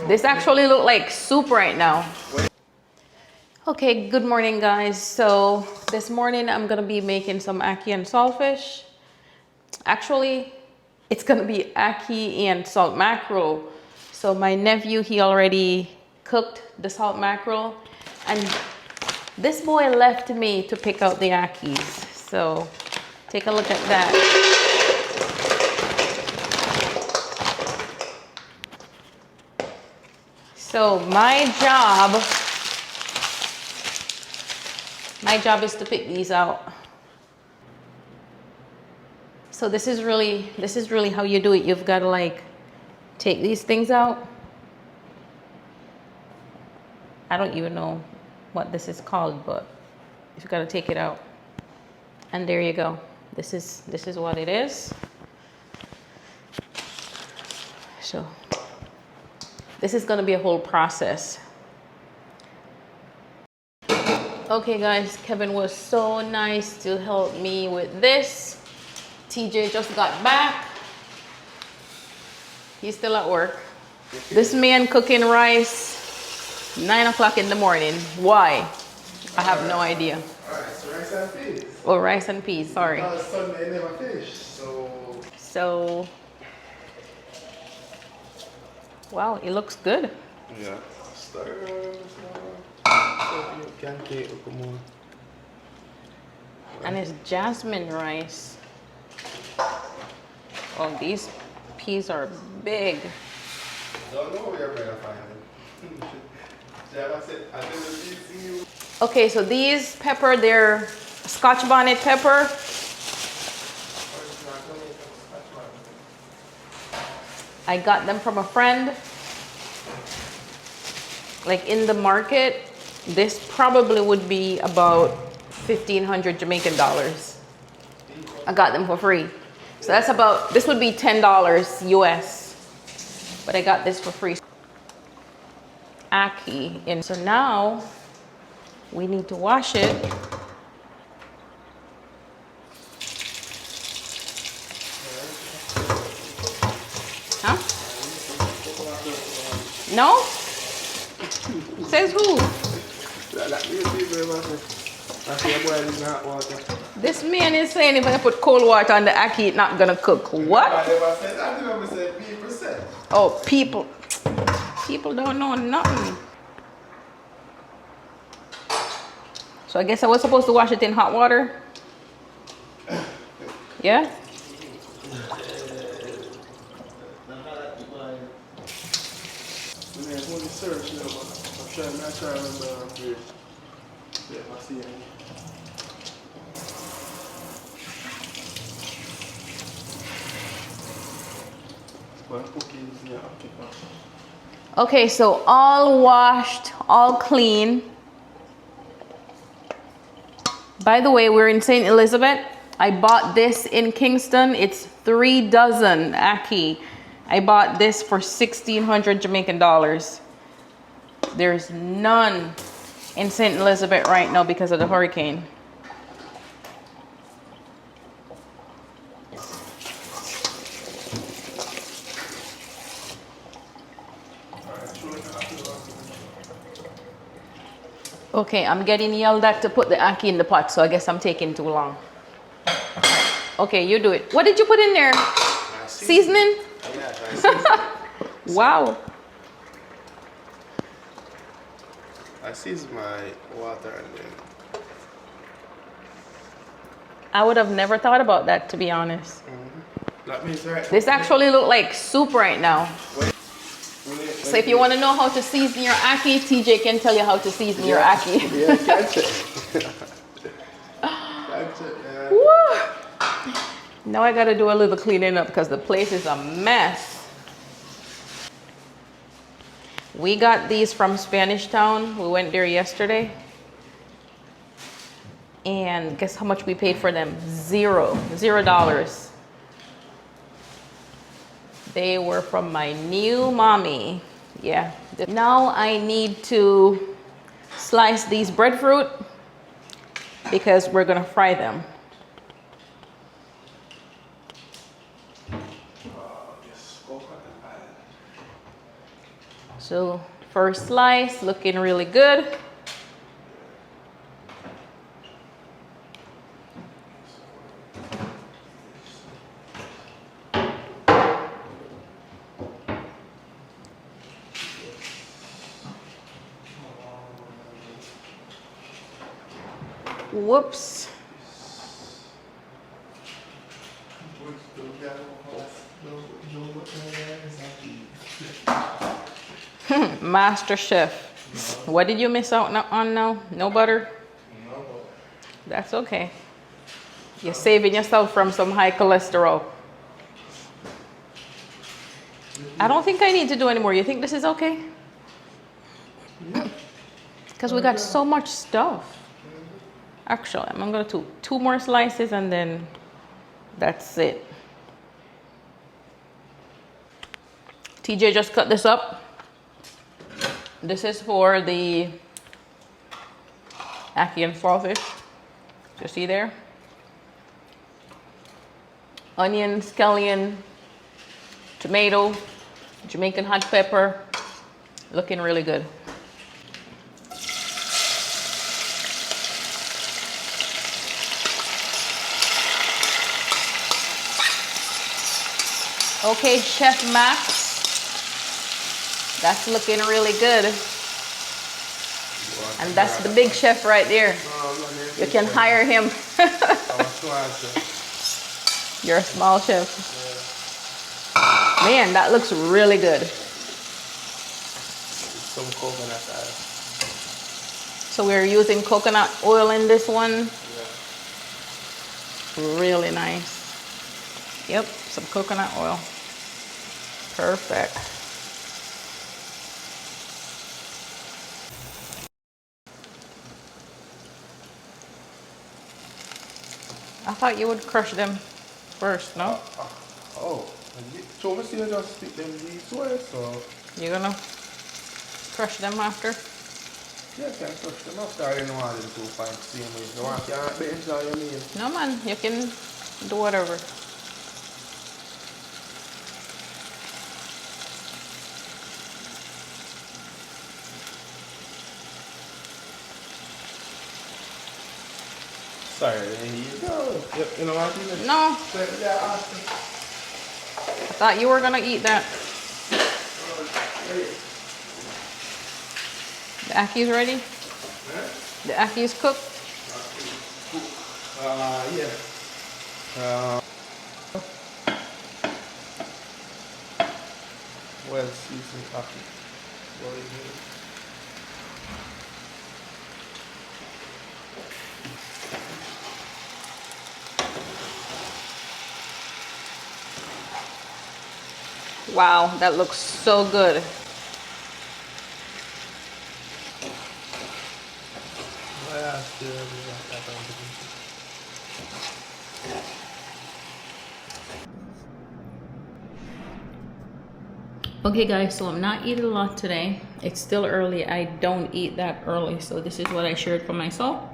This actually look like soup right now. Okay, good morning guys. So this morning I'm gonna be making some ackee and saltfish. Actually, it's gonna be ackee and salt mackerel. So my nephew, he already cooked the salt mackerel, and this boy left me to pick out the ackees. So take a look at that. So my job is to pick these out. So this is really how you do it. You've got to like take these things out. I don't even know what this is called, but you've got to take it out. And there you go. This is what it is. So this is going to be a whole process. Okay guys, Kevin was so nice to help me with this. TJ just got back. He's still at work. This man cooking rice 9 o'clock in the morning. Why? I have no idea. Alright, so rice and peas. Oh, rice and peas, sorry. Because Sunday never fish, so wow, it looks good. yeah. And it's jasmine rice. Oh, these peas are big. Don't know where you're going to find it. Okay, so these pepper, they're Scotch bonnet pepper. I got them from a friend. Like in the market, this probably would be about 1,500 Jamaican dollars. I got them for free. So that's about, this would be $10 US. But I got this for free. Ackee. And so now we need to wash it. Huh? No? Says who? This man is saying if I put cold water on the ackee, it's not gonna cook. What? Oh, people don't know nothing. So I guess I was supposed to wash it in hot water. Yeah? Okay, so all washed, all clean. By the way, we're in St. Elizabeth. I bought this in Kingston. It's 3 dozen ackee. I bought this for 1,600 Jamaican dollars. There's none in St. Elizabeth right now because of the hurricane. Okay, I'm getting yelled at to put the ackee in the pot, so I guess I'm taking too long. Okay, you do it. What did you put in there? Seasoning? Wow. I season my water and then. I would have never thought about that, to be honest. That means right. This actually look like soup right now. So if you want to know how to season your ackee, TJ can tell you how to season your ackee. Yeah, catch it. Catch it, yeah. Woo! Now I got to do a little cleaning up because the place is a mess. We got these from Spanish Town. We went there yesterday. And guess how much we paid for them? $0. They were from my new mommy. Yeah. Now I need to slice these breadfruit because we're gonna fry them. So first slice looking really good. Whoops. Master Chef. What did you miss out on now? No butter? No. That's okay. You're saving yourself from some high cholesterol. I don't think I need to do anymore. You think this is okay? Because we got so much stuff. Actually, I'm gonna do 2 more slices and then that's it. TJ just cut this up. This is for the ackee and saltfish. You see there? Onion, scallion, tomato, Jamaican hot pepper. Looking really good. Okay, Chef Max. That's looking really good. And that's the big chef right there. You can hire him. You're a small chef. Man, that looks really good. Some coconut oil. So we're using coconut oil in this one. Yeah. Really nice. Yep, some coconut oil. Perfect. I thought you would crush them first, no? Oh, so we see you just stick them this way, so... You're gonna crush them after? Yeah, I can crush them after. I didn't want them to find the same way. You want to be enjoy your meal? No man, you can do whatever. Sorry, there you go. You know what I mean? No, I thought you were gonna eat that. The Ackee's ready? The Ackee's cooked? Yeah. Well seasoned Ackee. Wow, that looks so good. Okay guys, so I'm not eating a lot today. It's still early. I don't eat that early, so this is what I shared for myself.